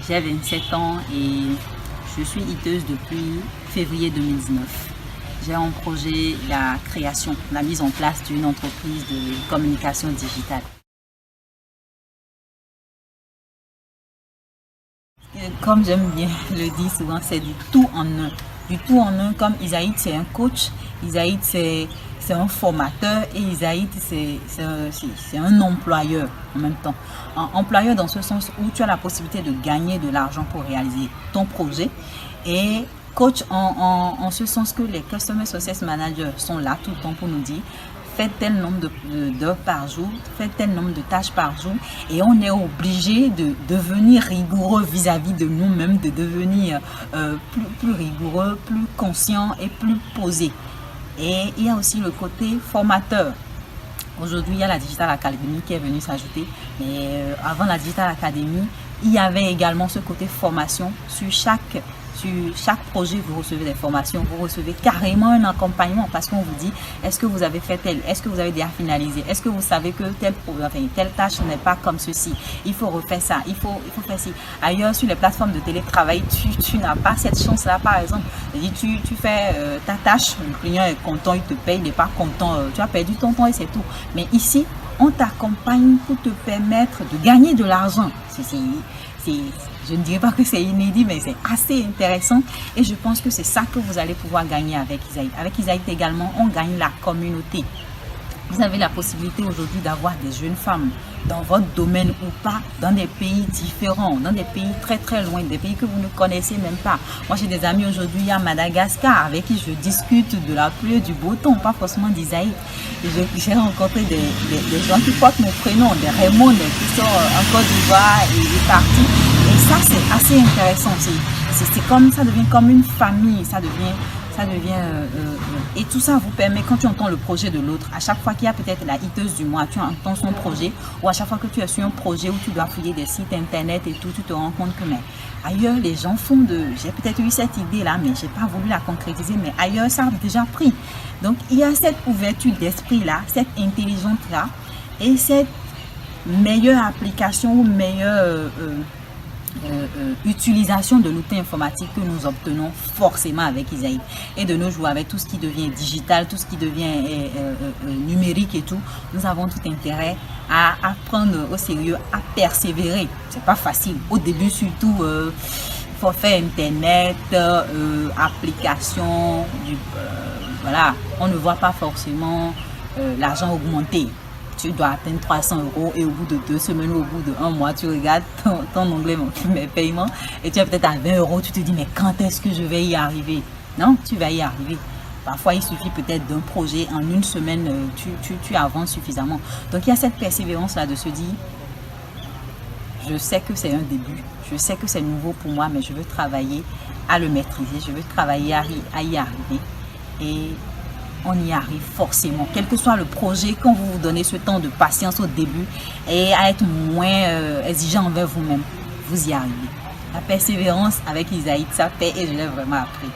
J'ai 27 ans et je suis hiteuse depuis février 2019. J'ai en projet la création, la mise en place d'une entreprise de communication digitale. Comme j'aime bien le dire souvent, c'est du tout en un. Du tout en un, comme Isaïd, c'est un coach, Isaïd, c'est un formateur et Isaïd, c'est un employeur en même temps. Employeur dans ce sens où tu as la possibilité de gagner de l'argent pour réaliser ton projet, et coach en ce sens que les Customer Success Managers sont là tout le temps pour nous dire faites tel nombre d'heures par jour, faites tel nombre de tâches par jour, et on est obligé de devenir rigoureux vis-à-vis de nous-mêmes, de devenir plus rigoureux, plus conscient et plus posé. Et il y a aussi le côté formateur. Aujourd'hui, il y a la Digital Academy qui est venue s'ajouter, mais avant la Digital Academy, il y avait également ce côté formation sur chaque projet. Vous recevez des formations, vous recevez carrément un accompagnement parce qu'on vous dit est-ce que vous avez fait tel, est-ce que vous avez déjà finalisé, est-ce que vous savez que telle tâche n'est pas comme ceci, il faut refaire ça, il faut faire ci. Ailleurs, sur les plateformes de télétravail, tu n'as pas cette chance là. Par exemple, tu fais ta tâche, le client est content, il te paye, il n'est pas content, tu as perdu ton temps et c'est tout. Mais ici, on t'accompagne pour te permettre de gagner de l'argent. Je ne dirais pas que c'est inédit, mais c'est assez intéressant, et je pense que c'est ça que vous allez pouvoir gagner avec Isaïd. Avec Isaïd également, on gagne la communauté. Vous avez la possibilité aujourd'hui d'avoir des jeunes femmes dans votre domaine ou pas, dans des pays différents, dans des pays très très loin, des pays que vous ne connaissez même pas. Moi, j'ai des amis aujourd'hui à Madagascar avec qui je discute de la pluie et du beau temps, pas forcément d'Isaïd. J'ai rencontré des gens qui portent mon prénom, des Raymond qui sont en Côte d'Ivoire et partis. Et ça, c'est assez intéressant. C'est comme ça devient comme une famille, ça devient et tout ça vous permet, quand tu entends le projet de l'autre, à chaque fois qu'il y a peut-être la hiteuse du mois, tu entends son projet, ou à chaque fois que tu es sur un projet où tu dois fouiller des sites internet et tout, tu te rends compte que mais ailleurs les gens j'ai peut-être eu cette idée là, mais j'ai pas voulu la concrétiser, mais ailleurs ça a déjà pris. Donc il y a cette ouverture d'esprit là, cette intelligence là, et cette meilleure application ou meilleure utilisation de l'outil informatique que nous obtenons forcément avec Isaïd. Et de nos jours, avec tout ce qui devient digital, tout ce qui devient numérique et tout, nous avons tout intérêt à prendre au sérieux, à persévérer. C'est pas facile. Au début, surtout, il faut faire internet, application, voilà. On ne voit pas forcément l'argent augmenter. Tu dois atteindre 300 € et au bout de 2 semaines ou au bout de 1 mois, tu regardes ton onglet mes paiements et tu es peut-être à 20 €. Tu te dis, mais quand est-ce que je vais y arriver? Non, tu vas y arriver. Parfois, il suffit peut-être d'un projet. En une semaine, tu avances suffisamment. Donc, il y a cette persévérance-là de se dire, je sais que c'est un début, je sais que c'est nouveau pour moi, mais je veux travailler à le maîtriser, je veux travailler à y arriver. Et on y arrive forcément, quel que soit le projet. Quand vous vous donnez ce temps de patience au début et à être moins exigeant envers vous-même, vous y arrivez. La persévérance avec Isaïd, ça paie, et je l'ai vraiment appris.